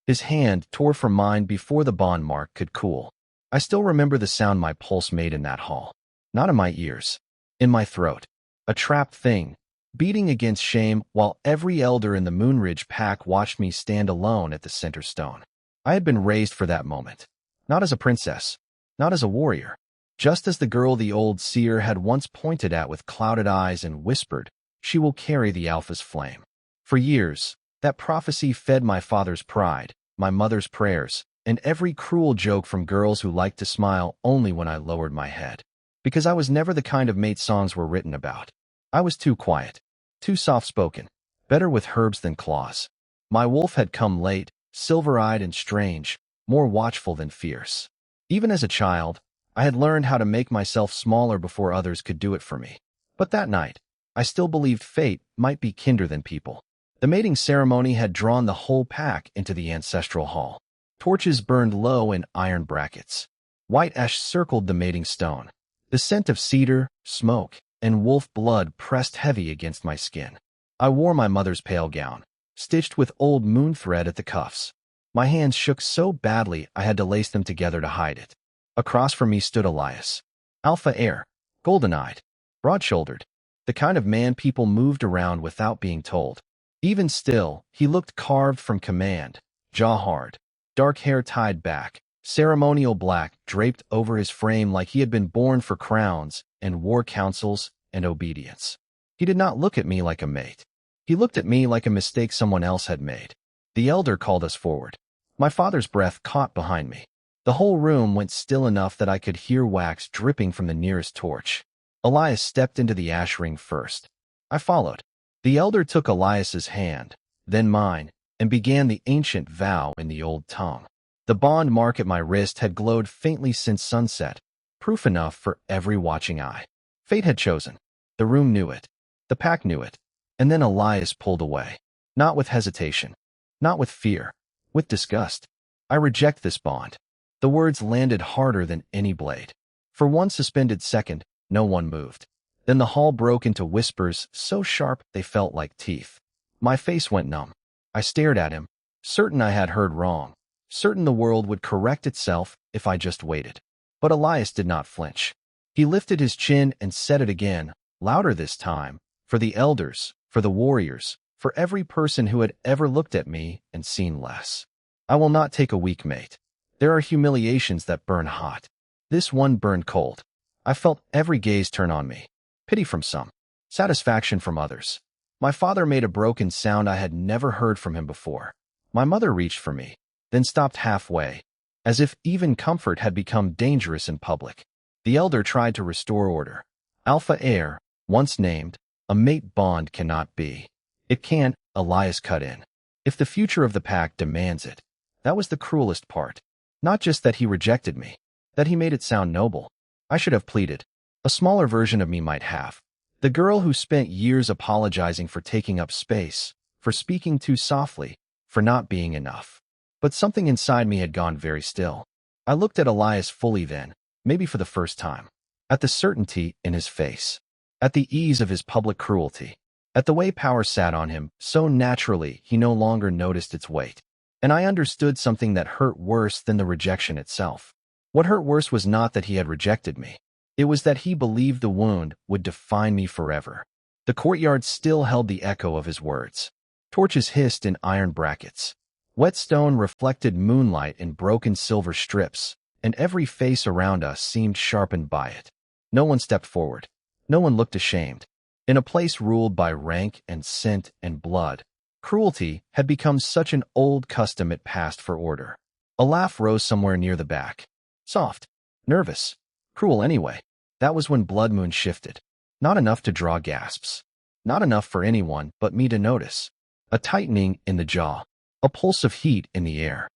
His hand tore from mine before the bond mark could cool. I still remember the sound my pulse made in that hall. Not in my ears. In my throat. A trapped thing, beating against shame while every elder in the Moonridge pack watched me stand alone at the center stone. I had been raised for that moment. Not as a princess. Not as a warrior. Just as the girl the old seer had once pointed at with clouded eyes and whispered, "She will carry the Alpha's flame." For years, that prophecy fed my father's pride, my mother's prayers, and every cruel joke from girls who liked to smile only when I lowered my head. Because I was never the kind of mate songs were written about. I was too quiet, too soft-spoken, better with herbs than claws. My wolf had come late, silver-eyed and strange, more watchful than fierce. Even as a child, I had learned how to make myself smaller before others could do it for me. But that night, I still believed fate might be kinder than people. The mating ceremony had drawn the whole pack into the ancestral hall. Torches burned low in iron brackets. White ash circled the mating stone. The scent of cedar, smoke, and wolf blood pressed heavy against my skin. I wore my mother's pale gown, stitched with old moon thread at the cuffs. My hands shook so badly I had to lace them together to hide it. Across from me stood Elias. Alpha Air, golden-eyed, broad-shouldered, the kind of man people moved around without being told. Even still, he looked carved from command, jaw hard, dark hair tied back, ceremonial black draped over his frame like he had been born for crowns and war councils and obedience. He did not look at me like a mate. He looked at me like a mistake someone else had made. The elder called us forward. My father's breath caught behind me. The whole room went still enough that I could hear wax dripping from the nearest torch. Elias stepped into the ash ring first. I followed. The elder took Elias's hand, then mine, and began the ancient vow in the old tongue. The bond mark at my wrist had glowed faintly since sunset, proof enough for every watching eye. Fate had chosen. The room knew it. The pack knew it. And then Elias pulled away. Not with hesitation. Not with fear. With disgust. I reject this bond. The words landed harder than any blade. For one suspended second, no one moved. Then the hall broke into whispers so sharp they felt like teeth. My face went numb. I stared at him, certain I had heard wrong, certain the world would correct itself if I just waited. But Elias did not flinch. He lifted his chin and said it again, louder this time, for the elders, for the warriors, for every person who had ever looked at me and seen less. I will not take a weak mate. There are humiliations that burn hot. This one burned cold. I felt every gaze turn on me. Pity from some. Satisfaction from others. My father made a broken sound I had never heard from him before. My mother reached for me, then stopped halfway, as if even comfort had become dangerous in public. The elder tried to restore order. Alpha Air, once named, a mate bond cannot be. It can't, Elias cut in. If the future of the pack demands it. That was the cruelest part. Not just that he rejected me, that he made it sound noble. I should have pleaded. A smaller version of me might have. The girl who spent years apologizing for taking up space, for speaking too softly, for not being enough. But something inside me had gone very still. I looked at Elias fully then, maybe for the first time. At the certainty in his face. At the ease of his public cruelty. At the way power sat on him, so naturally he no longer noticed its weight. And I understood something that hurt worse than the rejection itself. What hurt worse was not that he had rejected me. It was that he believed the wound would define me forever. The courtyard still held the echo of his words. Torches hissed in iron brackets. Wet stone reflected moonlight in broken silver strips, and every face around us seemed sharpened by it. No one stepped forward. No one looked ashamed. In a place ruled by rank and scent and blood, cruelty had become such an old custom it passed for order. A laugh rose somewhere near the back. Soft. Nervous. Cruel anyway. That was when Blood Moon shifted. Not enough to draw gasps. Not enough for anyone but me to notice. A tightening in the jaw. A pulse of heat in the air.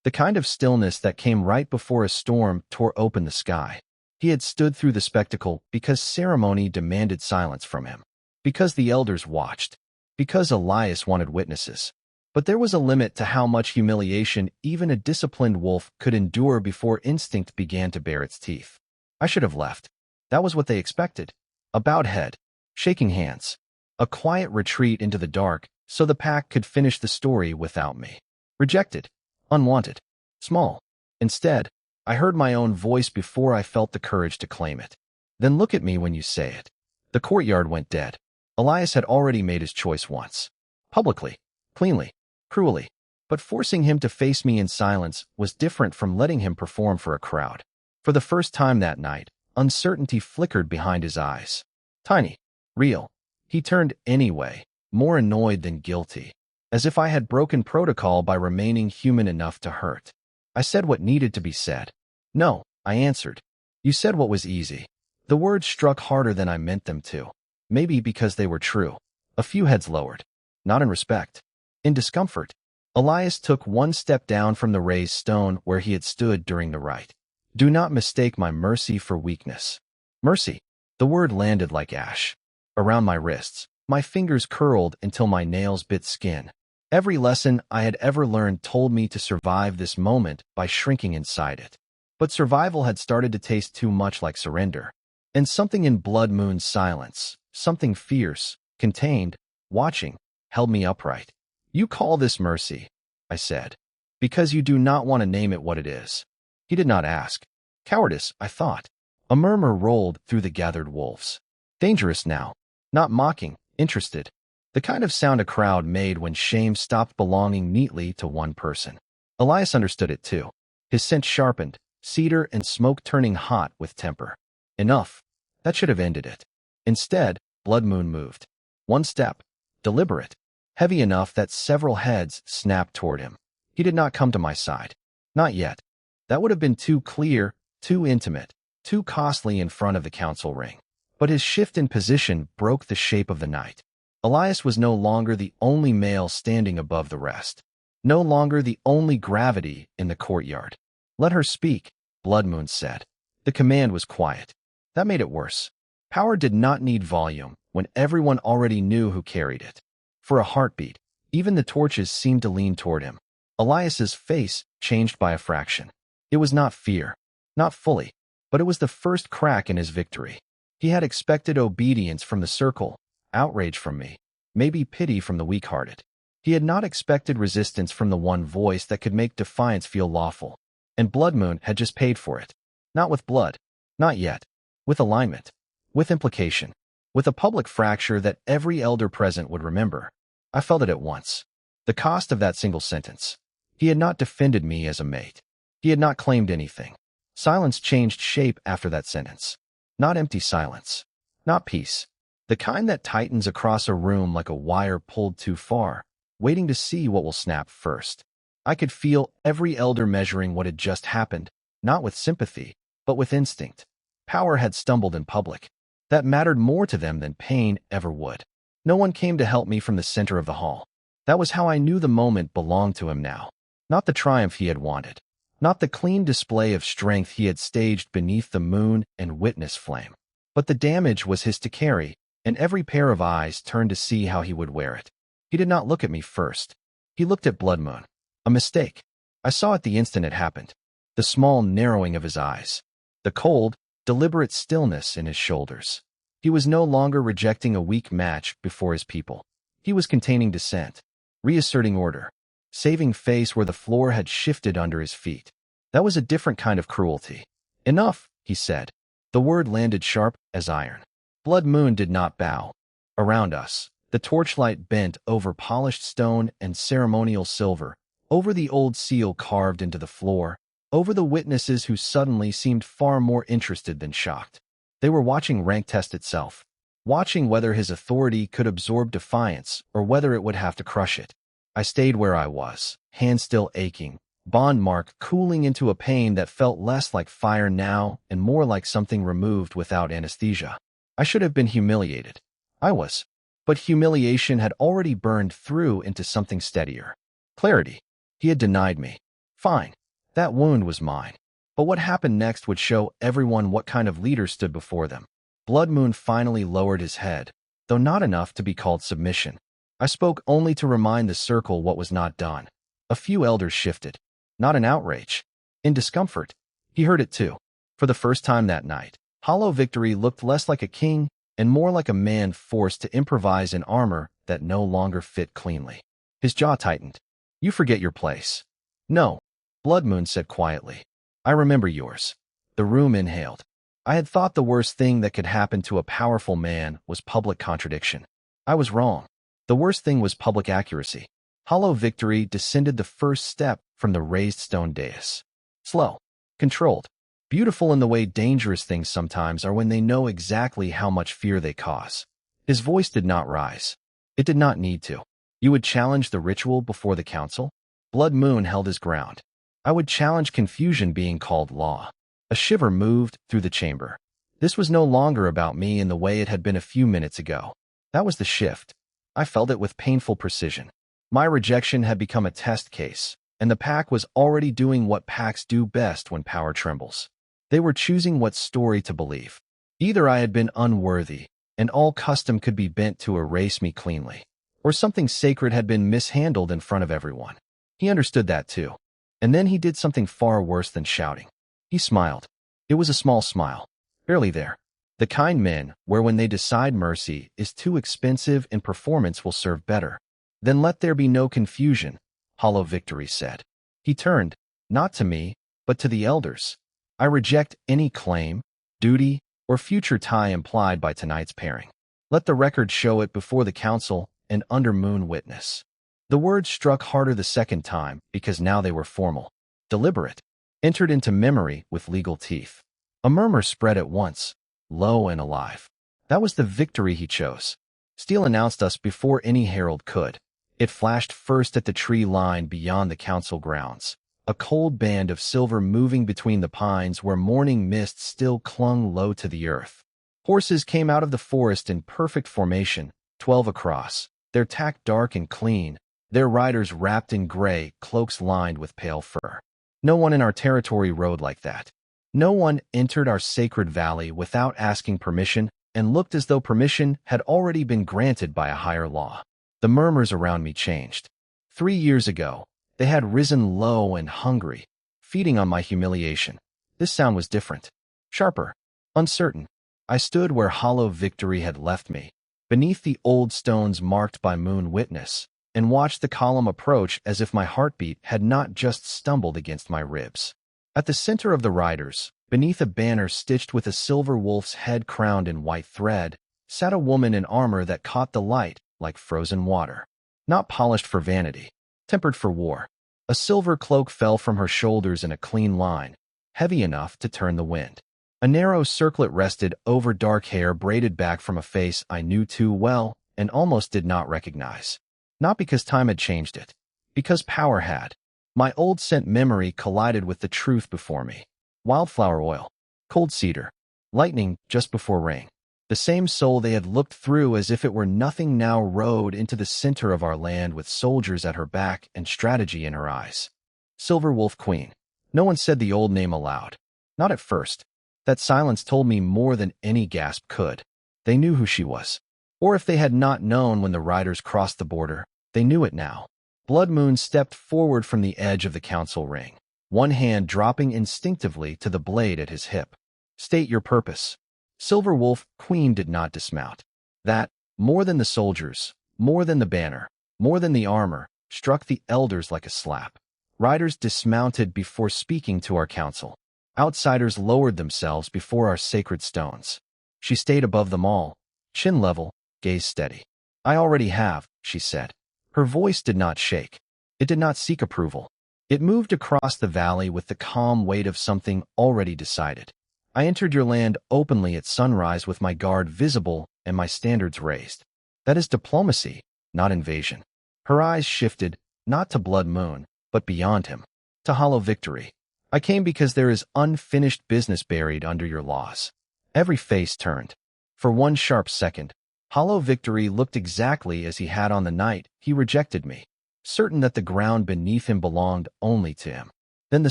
The kind of stillness that came right before a storm tore open the sky. He had stood through the spectacle because ceremony demanded silence from him. Because the elders watched. Because Elias wanted witnesses. But there was a limit to how much humiliation even a disciplined wolf could endure before instinct began to bare its teeth. I should have left. That was what they expected. A bowed head. Shaking hands. A quiet retreat into the dark so the pack could finish the story without me. Rejected. unwanted, small. Instead, I heard my own voice before I felt the courage to claim it. Then look at me when you say it. The courtyard went dead. Elias had already made his choice once. Publicly, cleanly, cruelly. But forcing him to face me in silence was different from letting him perform for a crowd. For the first time that night, uncertainty flickered behind his eyes. Tiny. Real. He turned anyway, more annoyed than guilty. As if I had broken protocol by remaining human enough to hurt. I said what needed to be said. No, I answered. You said what was easy. The words struck harder than I meant them to. Maybe because they were true. A few heads lowered. Not in respect. In discomfort. Elias took one step down from the raised stone where he had stood during the rite. Do not mistake my mercy for weakness. Mercy. The word landed like ash. Around my wrists, my fingers curled until my nails bit skin. Every lesson I had ever learned told me to survive this moment by shrinking inside it. But survival had started to taste too much like surrender. And something in Blood Moon's silence, something fierce, contained, watching, held me upright. You call this mercy, I said, because you do not want to name it what it is. He did not ask. Cowardice, I thought. A murmur rolled through the gathered wolves. Dangerous now. Not mocking, interested. The kind of sound a crowd made when shame stopped belonging neatly to one person. Elias understood it too. His scent sharpened, cedar and smoke turning hot with temper. Enough. That should have ended it. Instead, Blood Moon moved. One step. Deliberate. Heavy enough that several heads snapped toward him. He did not come to my side. Not yet. That would have been too clear, too intimate, too costly in front of the council ring. But his shift in position broke the shape of the night. Elias was no longer the only male standing above the rest. No longer the only gravity in the courtyard. Let her speak, Blood Moon said. The command was quiet. That made it worse. Power did not need volume when everyone already knew who carried it. For a heartbeat, even the torches seemed to lean toward him. Elias's face changed by a fraction. It was not fear. Not fully. But it was the first crack in his victory. He had expected obedience from the circle, outrage from me, maybe pity from the weak-hearted. He had not expected resistance from the one voice that could make defiance feel lawful. And Blood Moon had just paid for it. Not with blood. Not yet. With alignment. With implication. With a public fracture that every elder present would remember. I felt it at once. The cost of that single sentence. He had not defended me as a mate. He had not claimed anything. Silence changed shape after that sentence. Not empty silence. Not peace. The kind that tightens across a room like a wire pulled too far, waiting to see what will snap first. I could feel every elder measuring what had just happened, not with sympathy, but with instinct. Power had stumbled in public. That mattered more to them than pain ever would. No one came to help me from the center of the hall. That was how I knew the moment belonged to him now. Not the triumph he had wanted. Not the clean display of strength he had staged beneath the moon and witness flame. But the damage was his to carry, and every pair of eyes turned to see how he would wear it. He did not look at me first. He looked at Blood Moon. A mistake. I saw it the instant it happened. The small narrowing of his eyes. The cold, deliberate stillness in his shoulders. He was no longer rejecting a weak match before his people. He was containing dissent, reasserting order, saving face where the floor had shifted under his feet. That was a different kind of cruelty. Enough, he said. The word landed sharp as iron. Blood Moon did not bow. Around us, the torchlight bent over polished stone and ceremonial silver, over the old seal carved into the floor, over the witnesses who suddenly seemed far more interested than shocked. They were watching rank test itself, watching whether his authority could absorb defiance or whether it would have to crush it. I stayed where I was, hand still aching, bond mark cooling into a pain that felt less like fire now and more like something removed without anesthesia. I should have been humiliated. I was. But humiliation had already burned through into something steadier. Clarity. He had denied me. Fine. That wound was mine. But what happened next would show everyone what kind of leader stood before them. Blood Moon finally lowered his head, though not enough to be called submission. I spoke only to remind the circle what was not done. A few elders shifted. Not in outrage. In discomfort. He heard it too. For the first time that night, Hollow Victory looked less like a king and more like a man forced to improvise in armor that no longer fit cleanly. His jaw tightened. You forget your place. No, Blood Moon said quietly. I remember yours. The room inhaled. I had thought the worst thing that could happen to a powerful man was public contradiction. I was wrong. The worst thing was public accuracy. Hollow Victory descended the first step from the raised stone dais. Slow. Controlled. Beautiful in the way dangerous things sometimes are when they know exactly how much fear they cause. His voice did not rise. It did not need to. You would challenge the ritual before the council? Blood Moon held his ground. I would challenge confusion being called law. A shiver moved through the chamber. This was no longer about me in the way it had been a few minutes ago. That was the shift. I felt it with painful precision. My rejection had become a test case, and the pack was already doing what packs do best when power trembles. They were choosing what story to believe. Either I had been unworthy, and all custom could be bent to erase me cleanly, or something sacred had been mishandled in front of everyone. He understood that too. And then he did something far worse than shouting. He smiled. It was a small smile. Barely there. The kind men, where when they decide mercy is too expensive and performance will serve better. Then let there be no confusion, Hollow Victory said. He turned, not to me, but to the elders. I reject any claim, duty, or future tie implied by tonight's pairing. Let the record show it before the council and under moon witness. The words struck harder the second time because now they were formal, deliberate, entered into memory with legal teeth. A murmur spread at once, low and alive. That was the victory he chose. Steel announced us before any herald could. It flashed first at the tree line beyond the council grounds, a cold band of silver moving between the pines where morning mist still clung low to the earth. Horses came out of the forest in perfect formation, 12 across, their tack dark and clean, their riders wrapped in gray, cloaks lined with pale fur. No one in our territory rode like that. No one entered our sacred valley without asking permission and looked as though permission had already been granted by a higher law. The murmurs around me changed. 3 years ago, they had risen low and hungry, feeding on my humiliation. This sound was different, sharper, uncertain. I stood where Hollow Victory had left me, beneath the old stones marked by moon witness, and watched the column approach as if my heartbeat had not just stumbled against my ribs. At the center of the riders, beneath a banner stitched with a silver wolf's head crowned in white thread, sat a woman in armor that caught the light like frozen water. Not polished for vanity, tempered for war. A silver cloak fell from her shoulders in a clean line, heavy enough to turn the wind. A narrow circlet rested over dark hair braided back from a face I knew too well and almost did not recognize. Not because time had changed it, because power had. My old scent memory collided with the truth before me. Wildflower oil, cold cedar, lightning just before rain. The same soul they had looked through as if it were nothing now rode into the center of our land with soldiers at her back and strategy in her eyes. Silver Wolf Queen. No one said the old name aloud. Not at first. That silence told me more than any gasp could. They knew who she was. Or if they had not known when the riders crossed the border, they knew it now. Blood Moon stepped forward from the edge of the council ring, one hand dropping instinctively to the blade at his hip. State your purpose. Silver Wolf Queen did not dismount. That, more than the soldiers, more than the banner, more than the armor, struck the elders like a slap. Riders dismounted before speaking to our council. Outsiders lowered themselves before our sacred stones. She stayed above them all, chin level, gaze steady. I already have, she said. Her voice did not shake. It did not seek approval. It moved across the valley with the calm weight of something already decided. I entered your land openly at sunrise with my guard visible and my standards raised. That is diplomacy, not invasion. Her eyes shifted, not to Blood Moon, but beyond him, to Hollow Victory. I came because there is unfinished business buried under your laws. Every face turned. For one sharp second, Hollow Victory looked exactly as he had on the night he rejected me, certain that the ground beneath him belonged only to him. Then the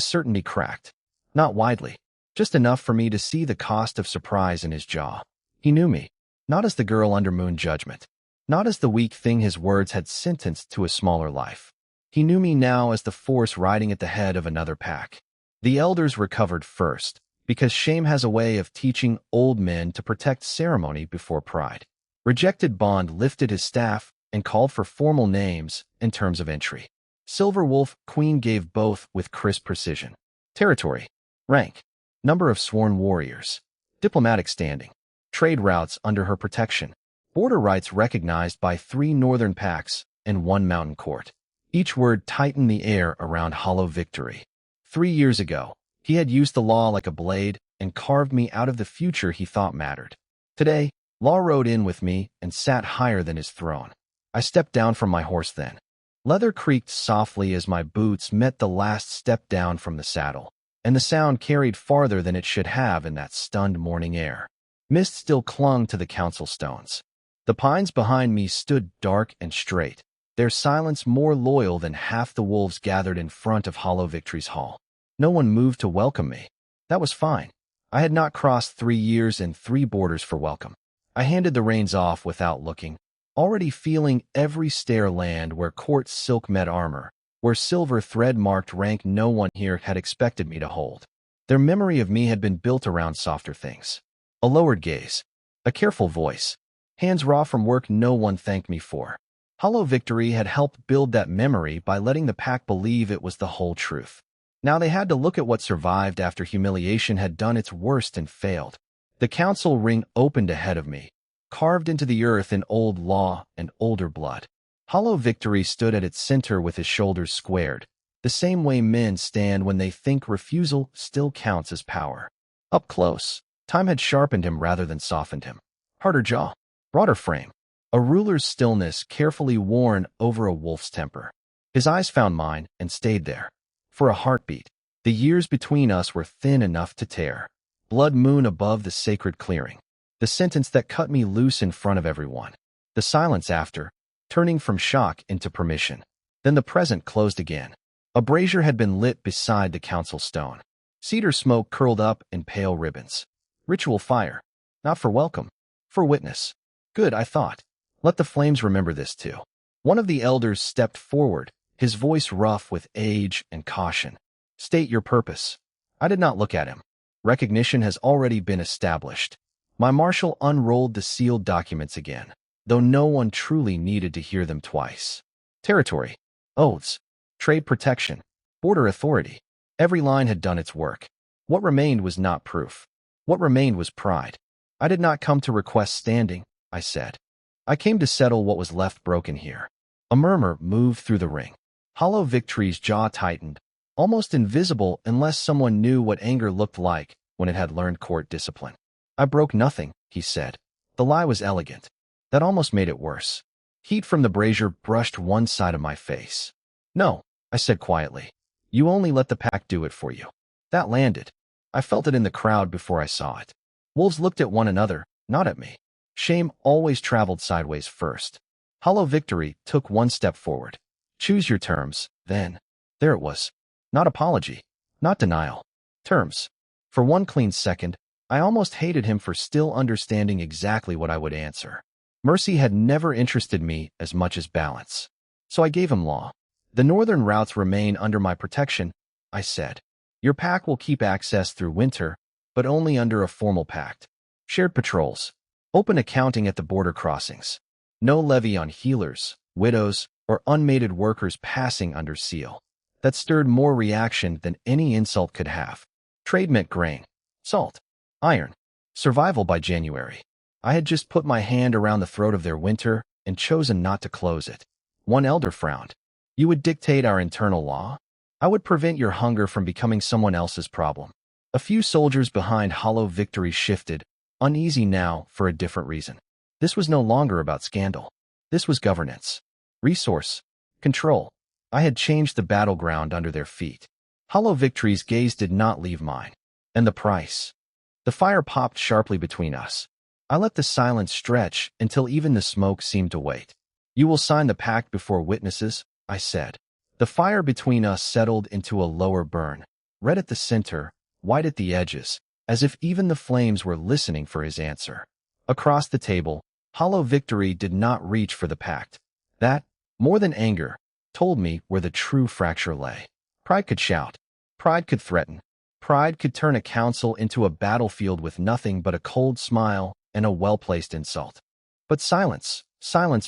certainty cracked. Not widely, just enough for me to see the cost of surprise in his jaw. He knew me, not as the girl under moon judgment, not as the weak thing his words had sentenced to a smaller life. He knew me now as the force riding at the head of another pack. The elders recovered first, because shame has a way of teaching old men to protect ceremony before pride. Rejected Bond lifted his staff and called for formal names and terms of entry. Silver Wolf, Queen gave both with crisp precision. Territory. Rank. Number of sworn warriors. Diplomatic standing. Trade routes under her protection. Border rights recognized by 3 northern pacts and 1 mountain court. Each word tightened the air around Hollow Victory. 3 years ago, he had used the law like a blade and carved me out of the future he thought mattered. Today, law rode in with me and sat higher than his throne. I stepped down from my horse then. Leather creaked softly as my boots met the last step down from the saddle, and the sound carried farther than it should have in that stunned morning air. Mist still clung to the council stones. The pines behind me stood dark and straight, their silence more loyal than half the wolves gathered in front of Hollow Victory's hall. No one moved to welcome me. That was fine. I had not crossed 3 years and 3 borders for welcome. I handed the reins off without looking, already feeling every stair land where court silk met armor, where silver thread marked rank no one here had expected me to hold. Their memory of me had been built around softer things. A lowered gaze, a careful voice, hands raw from work no one thanked me for. Hollow Victory had helped build that memory by letting the pack believe it was the whole truth. Now they had to look at what survived after humiliation had done its worst and failed. The council ring opened ahead of me, carved into the earth in old law and older blood. Hollow Victory stood at its center with his shoulders squared, the same way men stand when they think refusal still counts as power. Up close, time had sharpened him rather than softened him. Harder jaw, broader frame, a ruler's stillness carefully worn over a wolf's temper. His eyes found mine and stayed there. For a heartbeat, the years between us were thin enough to tear. Blood moon above the sacred clearing. The sentence that cut me loose in front of everyone. The silence after, turning from shock into permission. Then the present closed again. A brazier had been lit beside the council stone. Cedar smoke curled up in pale ribbons. Ritual fire. Not for welcome. For witness. Good, I thought. Let the flames remember this too. One of the elders stepped forward, his voice rough with age and caution. State your purpose. I did not look at him. Recognition has already been established. My marshal unrolled the sealed documents again, though no one truly needed to hear them twice. Territory. Oaths. Trade protection. Border authority. Every line had done its work. What remained was not proof. What remained was pride. I did not come to request standing, I said. I came to settle what was left broken here. A murmur moved through the ring. Hollow Victory's jaw tightened, almost invisible unless someone knew what anger looked like when it had learned court discipline. I broke nothing, he said. The lie was elegant. That almost made it worse. Heat from the brazier brushed one side of my face. No, I said quietly. You only let the pack do it for you. That landed. I felt it in the crowd before I saw it. Wolves looked at one another, not at me. Shame always traveled sideways first. Hollow Victory took one step forward. Choose your terms, then. There it was. Not apology. Not denial. Terms. For one clean second, I almost hated him for still understanding exactly what I would answer. Mercy had never interested me as much as balance. So I gave him law. The northern routes remain under my protection, I said. Your pack will keep access through winter, but only under a formal pact. Shared patrols. Open accounting at the border crossings. No levy on healers, widows, or unmated workers passing under seal. That stirred more reaction than any insult could have. Trade meant grain, salt, iron. Survival by January. I had just put my hand around the throat of their winter and chosen not to close it. One elder frowned. You would dictate our internal law? I would prevent your hunger from becoming someone else's problem. A few soldiers behind Hollow Victory shifted, uneasy now for a different reason. This was no longer about scandal. This was governance. Resource. Control. I had changed the battleground under their feet. Hollow Victory's gaze did not leave mine. And the price. The fire popped sharply between us. I let the silence stretch until even the smoke seemed to wait. You will sign the pact before witnesses, I said. The fire between us settled into a lower burn, red at the center, white at the edges, as if even the flames were listening for his answer. Across the table, Hollow Victory did not reach for the pact. That, more than anger, told me where the true fracture lay. Pride could shout. Pride could threaten. Pride could turn a council into a battlefield with nothing but a cold smile and a well-placed insult. But silence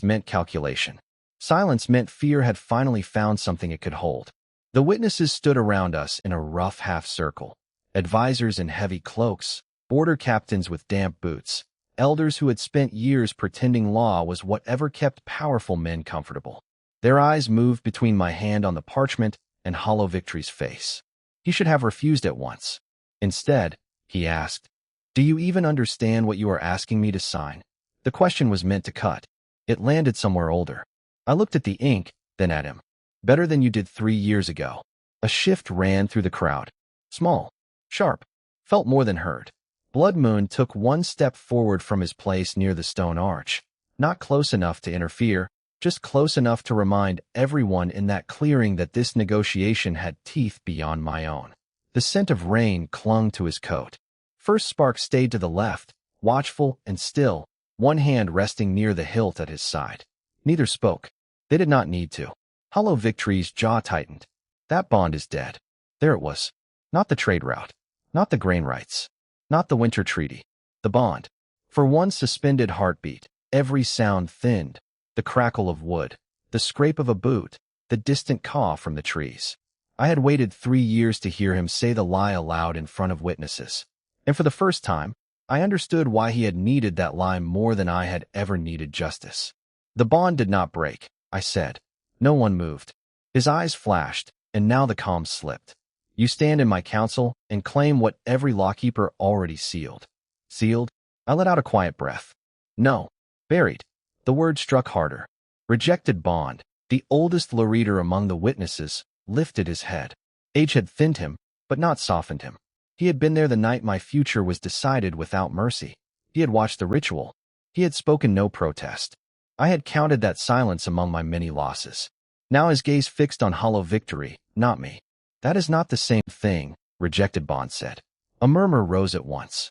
meant calculation. Silence meant fear had finally found something it could hold. The witnesses stood around us in a rough half-circle. Advisors in heavy cloaks, border captains with damp boots, elders who had spent years pretending law was whatever kept powerful men comfortable. Their eyes moved between my hand on the parchment and Hollow Victory's face. He should have refused at once. Instead, he asked, "Do you even understand what you are asking me to sign?" The question was meant to cut. It landed somewhere older. I looked at the ink, then at him. "Better than you did 3 years ago." A shift ran through the crowd. Small, sharp, felt more than heard. Blood Moon took one step forward from his place near the stone arch. Not close enough to interfere, just close enough to remind everyone in that clearing that this negotiation had teeth beyond my own. The scent of rain clung to his coat. First Spark stayed to the left, watchful and still, one hand resting near the hilt at his side. Neither spoke. They did not need to. Hollow Victory's jaw tightened. That bond is dead. There it was. Not the trade route. Not the grain rights. Not the winter treaty. The bond. For one suspended heartbeat, every sound thinned. The crackle of wood, the scrape of a boot, the distant caw from the trees. I had waited 3 years to hear him say the lie aloud in front of witnesses. And for the first time, I understood why he had needed that lie more than I had ever needed justice. "The bond did not break," I said. No one moved. His eyes flashed, and now the calm slipped. "You stand in my counsel and claim what every lawkeeper already sealed." Sealed? I let out a quiet breath. "No. Buried." The word struck harder. Rejected Bond, the oldest leader among the witnesses, lifted his head. Age had thinned him, but not softened him. He had been there the night my future was decided without mercy. He had watched the ritual. He had spoken no protest. I had counted that silence among my many losses. Now his gaze fixed on Hollow Victory, not me. "That is not the same thing," Rejected Bond said. A murmur rose at once.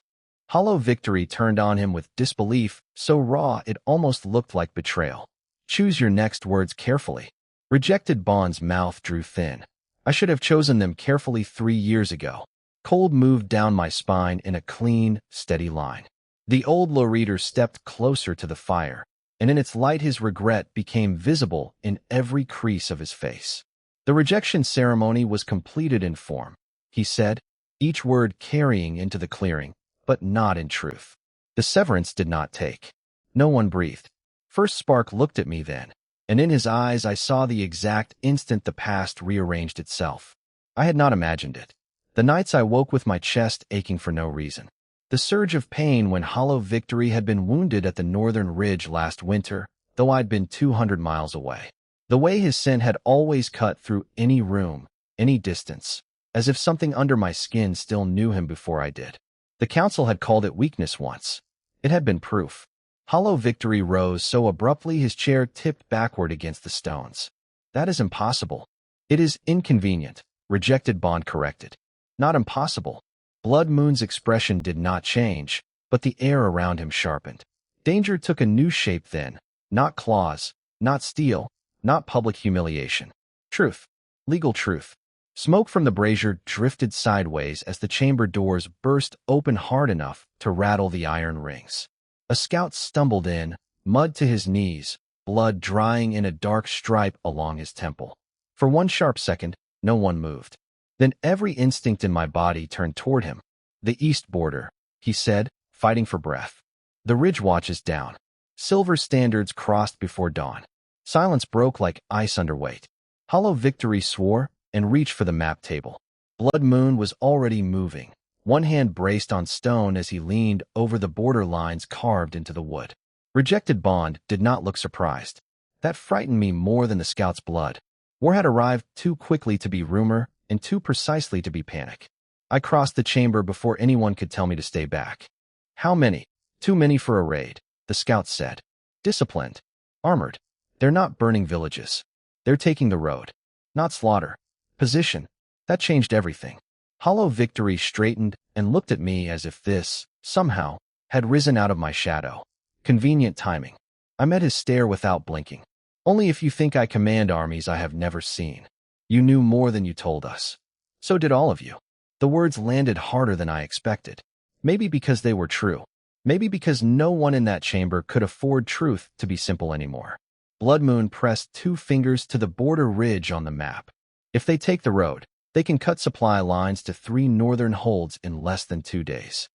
Hollow Victory turned on him with disbelief, so raw it almost looked like betrayal. "Choose your next words carefully." Rejected Bond's mouth drew thin. I should have chosen them carefully 3 years ago. Cold moved down my spine in a clean, steady line. The old Loriter stepped closer to the fire, and in its light his regret became visible in every crease of his face. The rejection ceremony was completed in form, he said, each word carrying into the clearing, but not in truth. The severance did not take. No one breathed. First Spark looked at me then, and in his eyes I saw the exact instant the past rearranged itself. I had not imagined it. The nights I woke with my chest aching for no reason. The surge of pain when Hollow Victory had been wounded at the northern ridge last winter, though I'd been 200 miles away. The way his scent had always cut through any room, any distance, as if something under my skin still knew him before I did. The council had called it weakness once. It had been proof. Hollow Victory rose so abruptly his chair tipped backward against the stones. "That is impossible." "It is inconvenient," Rejected Bond corrected. "Not impossible." Blood Moon's expression did not change, but the air around him sharpened. Danger took a new shape then. Not claws, not steel, not public humiliation. Truth. Legal truth. Smoke from the brazier drifted sideways as the chamber doors burst open hard enough to rattle the iron rings. A scout stumbled in, mud to his knees, blood drying in a dark stripe along his temple. For one sharp second, no one moved. Then every instinct in my body turned toward him. "The east border," he said, fighting for breath. "The ridge watch is down." Silver standards crossed before dawn. Silence broke like ice under weight. Hollow Victory swore and reached for the map table. Blood Moon was already moving. One hand braced on stone as he leaned over the border lines carved into the wood. Rejected Bond did not look surprised. That frightened me more than the scout's blood. War had arrived too quickly to be rumor and too precisely to be panic. I crossed the chamber before anyone could tell me to stay back. "How many?" "Too many for a raid," the scout said. "Disciplined. Armored. They're not burning villages. They're taking the road. Not slaughter. Position." That changed everything. Hollow Victory straightened and looked at me as if this, somehow, had risen out of my shadow. Convenient timing. I met his stare without blinking. "Only if you think I command armies I have never seen. You knew more than you told us. So did all of you." The words landed harder than I expected. Maybe because they were true. Maybe because no one in that chamber could afford truth to be simple anymore. Blood Moon pressed 2 fingers to the border ridge on the map. If they take the road, they can cut supply lines to 3 northern holds in less than 2 days.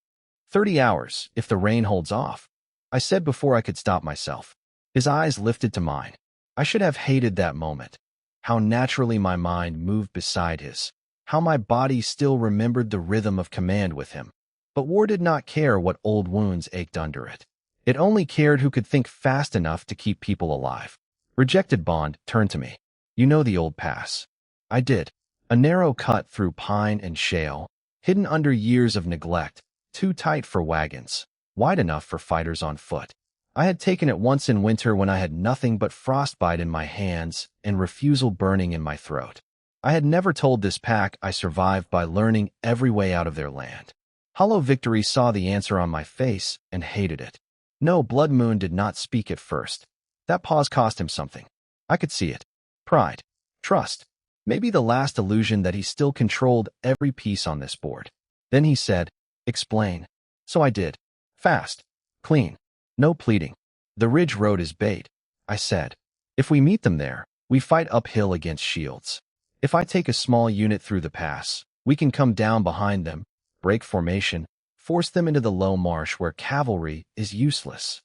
30 hours, if the rain holds off, I said before I could stop myself. His eyes lifted to mine. I should have hated that moment. How naturally my mind moved beside his. How my body still remembered the rhythm of command with him. But war did not care what old wounds ached under it. It only cared who could think fast enough to keep people alive. Rejected Bond turned to me. You know the old pass. I did. A narrow cut through pine and shale, hidden under years of neglect, too tight for wagons, wide enough for fighters on foot. I had taken it once in winter when I had nothing but frostbite in my hands and refusal burning in my throat. I had never told this pack I survived by learning every way out of their land. Hollow Victory saw the answer on my face and hated it. No, Blood Moon did not speak at first. That pause cost him something. I could see it. Pride. Trust. Maybe the last illusion that he still controlled every piece on this board. Then he said, "Explain." So I did. Fast. Clean. No pleading. The ridge road is bait, I said. If we meet them there, we fight uphill against shields. If I take a small unit through the pass, we can come down behind them, break formation, force them into the low marsh where cavalry is useless.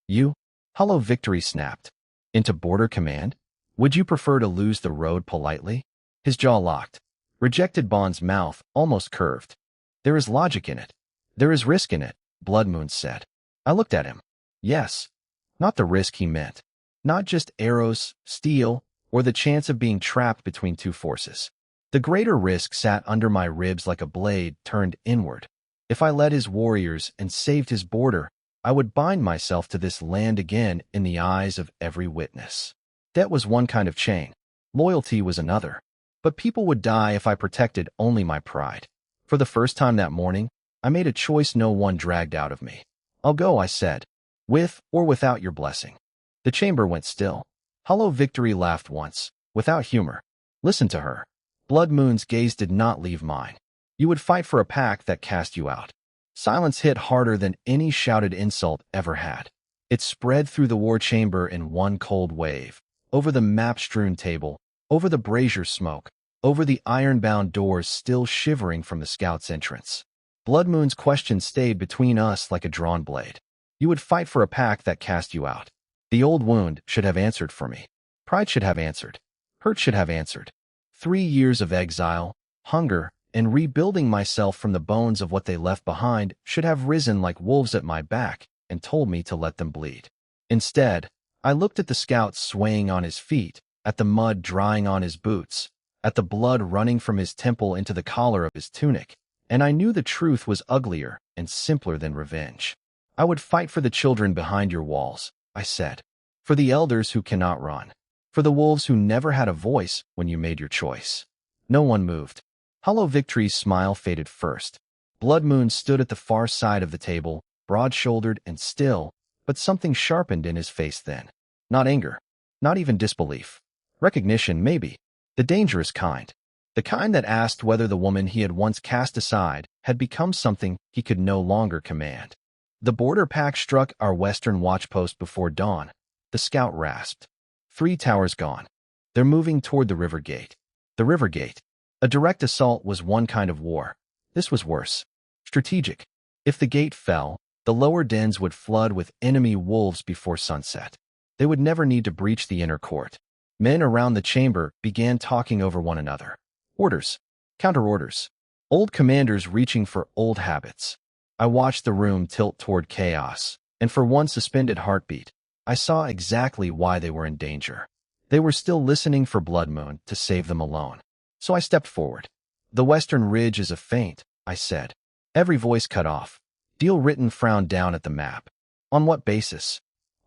You? Hollow Victory snapped. Into border command? Would you prefer to lose the road politely? His jaw locked. Rejected Bond's mouth almost curved. There is logic in it. There is risk in it, Blood Moon said. I looked at him. Yes. Not the risk he meant. Not just arrows, steel, or the chance of being trapped between 2 forces. The greater risk sat under my ribs like a blade turned inward. If I led his warriors and saved his border, I would bind myself to this land again in the eyes of every witness. Debt was one kind of chain. Loyalty was another. But people would die if I protected only my pride. For the first time that morning, I made a choice no one dragged out of me. I'll go, I said. With or without your blessing. The chamber went still. Hollow Victory laughed once, without humor. Listen to her. Blood Moon's gaze did not leave mine. You would fight for a pack that cast you out. Silence hit harder than any shouted insult ever had. It spread through the war chamber in one cold wave, over the map-strewn table, over the brazier smoke, over the iron-bound doors still shivering from the scout's entrance. Blood Moon's question stayed between us like a drawn blade. You would fight for a pack that cast you out. The old wound should have answered for me. Pride should have answered. Hurt should have answered. 3 years of exile, hunger, and rebuilding myself from the bones of what they left behind should have risen like wolves at my back and told me to let them bleed. Instead, I looked at the scout swaying on his feet, at the mud drying on his boots, at the blood running from his temple into the collar of his tunic, and I knew the truth was uglier and simpler than revenge. I would fight for the children behind your walls, I said. For the elders who cannot run. For the wolves who never had a voice when you made your choice. No one moved. Hollow Victory's smile faded first. Blood Moon stood at the far side of the table, broad-shouldered and still, but something sharpened in his face then. Not anger. Not even disbelief. Recognition, maybe. The dangerous kind. The kind that asked whether the woman he had once cast aside had become something he could no longer command. The border pack struck our western watchpost before dawn. The scout rasped. 3 towers gone. They're moving toward the river gate. The river gate. A direct assault was one kind of war. This was worse. Strategic. If the gate fell, the lower dens would flood with enemy wolves before sunset. They would never need to breach the inner court. Men around the chamber began talking over one another. Orders. Counter-orders. Old commanders reaching for old habits. I watched the room tilt toward chaos, and for one suspended heartbeat, I saw exactly why they were in danger. They were still listening for Blood Moon to save them alone. So I stepped forward. The western ridge is a feint, I said. Every voice cut off. Deal written frowned down at the map. On what basis?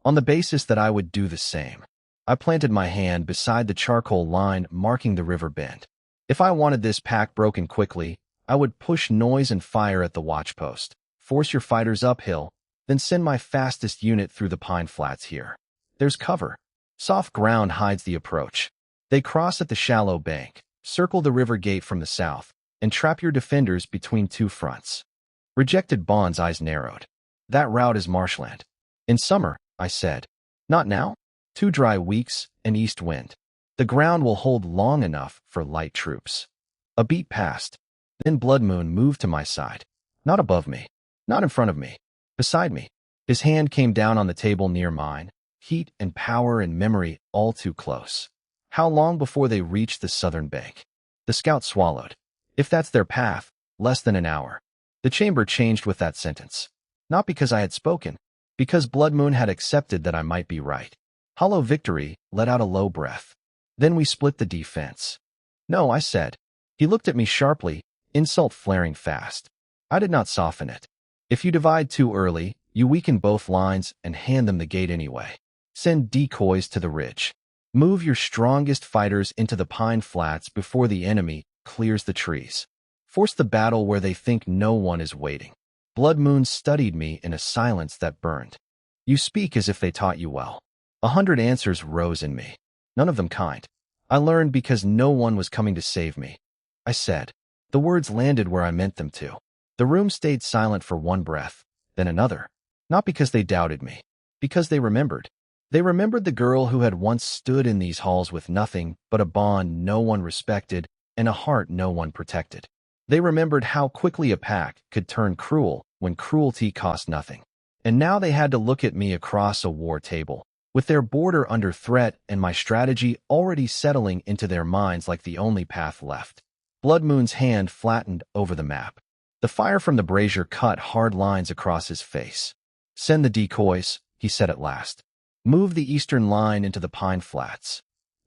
On the basis that I would do the same. I planted my hand beside the charcoal line marking the river bend. If I wanted this pack broken quickly, I would push noise and fire at the watchpost, force your fighters uphill, then send my fastest unit through the pine flats here. There's cover. Soft ground hides the approach. They cross at the shallow bank, circle the river gate from the south, and trap your defenders between 2 fronts. Rejected Bond's eyes narrowed. That route is marshland. In summer, I said. Not now? 2 dry weeks, an east wind. The ground will hold long enough for light troops. A beat passed. Then Blood Moon moved to my side. Not above me. Not in front of me. Beside me. His hand came down on the table near mine. Heat and power and memory all too close. How long before they reached the southern bank? The scout swallowed. If that's their path, less than an hour. The chamber changed with that sentence. Not because I had spoken. Because Blood Moon had accepted that I might be right. Hollow Victory let out a low breath. Then we split the defense. No, I said. He looked at me sharply, insult flaring fast. I did not soften it. If you divide too early, you weaken both lines and hand them the gate anyway. Send decoys to the ridge. Move your strongest fighters into the pine flats before the enemy clears the trees. Force the battle where they think no one is waiting. Blood Moon studied me in a silence that burned. You speak as if they taught you well. 100 answers rose in me. None of them kind. I learned because no one was coming to save me. I said. The words landed where I meant them to. The room stayed silent for one breath, then another. Not because they doubted me. Because they remembered. They remembered the girl who had once stood in these halls with nothing but a bond no one respected and a heart no one protected. They remembered how quickly a pack could turn cruel when cruelty cost nothing. And now they had to look at me across a war table, with their border under threat and my strategy already settling into their minds like the only path left. Blood Moon's hand flattened over the map. The fire from the brazier cut hard lines across his face. Send the decoys, he said at last. Move the eastern line into the pine flats.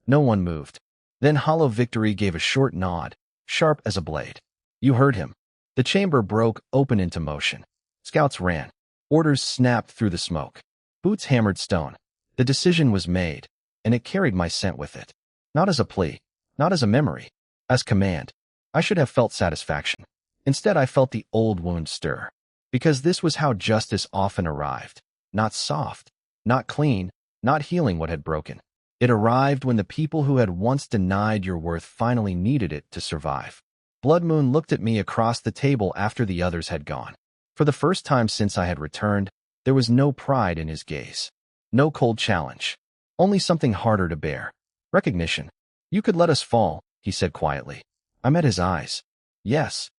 No one moved. Then Hollow Victory gave a short nod, sharp as a blade. You heard him. The chamber broke open into motion. Scouts ran. Orders snapped through the smoke. Boots hammered stone. The decision was made, and it carried my scent with it. Not as a plea, not as a memory, as command. I should have felt satisfaction. Instead, I felt the old wound stir. Because this was how justice often arrived. Not soft, not clean, not healing what had broken. It arrived when the people who had once denied your worth finally needed it to survive. Blood Moon looked at me across the table after the others had gone. For the first time since I had returned, there was no pride in his gaze. No cold challenge. Only something harder to bear. Recognition. You could let us fall, he said quietly. I met his eyes. Yes.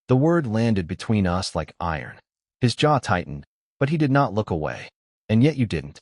The word landed between us like iron. His jaw tightened, but he did not look away. And yet you didn't.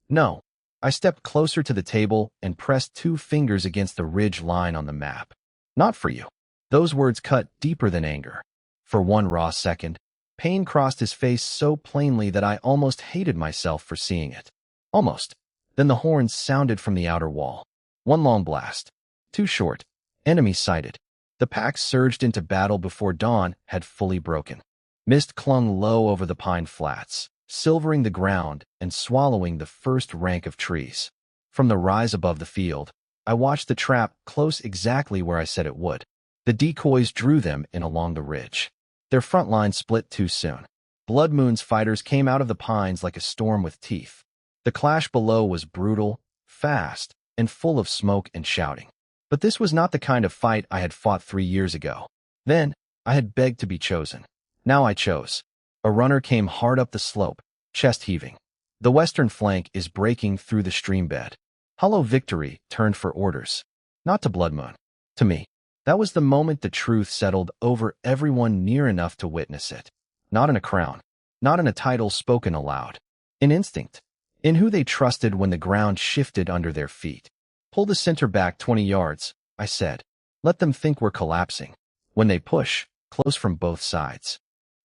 No. I stepped closer to the table and pressed 2 fingers against the ridge line on the map. Not for you. Those words cut deeper than anger. For one raw second, pain crossed his face so plainly that I almost hated myself for seeing it. Almost. Then the horns sounded from the outer wall. One long blast. Too short. Enemy sighted. The pack surged into battle before dawn had fully broken. Mist clung low over the pine flats, silvering the ground and swallowing the first rank of trees. From the rise above the field, I watched the trap close exactly where I said it would. The decoys drew them in along the ridge. Their front line split too soon. Blood Moon's fighters came out of the pines like a storm with teeth. The clash below was brutal, fast, and full of smoke and shouting. But this was not the kind of fight I had fought 3 years ago. Then, I had begged to be chosen. Now I chose. A runner came hard up the slope, chest heaving. The western flank is breaking through the stream bed. Hollow Victory turned for orders. Not to Blood Moon. To me. That was the moment the truth settled over everyone near enough to witness it. Not in a crown. Not in a title spoken aloud. In instinct. In who they trusted when the ground shifted under their feet. Pull the center back 20 yards, I said. Let them think we're collapsing. When they push, close from both sides.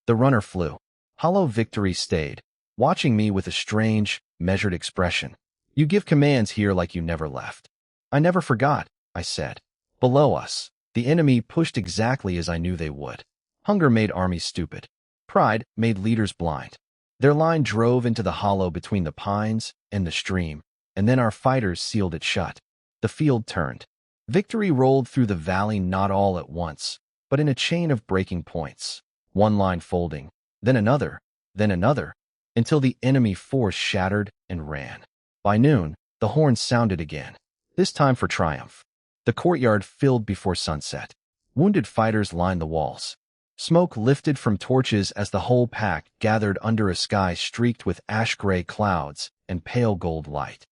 The runner flew. Hollow Victory stayed, watching me with a strange, measured expression. You give commands here like you never left. I never forgot, I said. Below us, the enemy pushed exactly as I knew they would. Hunger made armies stupid. Pride made leaders blind. Their line drove into the hollow between the pines and the stream, and then our fighters sealed it shut. The field turned. Victory rolled through the valley not all at once, but in a chain of breaking points. One line folding, then another, until the enemy force shattered and ran. By noon, the horns sounded again, this time for triumph. The courtyard filled before sunset. Wounded fighters lined the walls. Smoke lifted from torches as the whole pack gathered under a sky streaked with ash-gray clouds and pale gold light.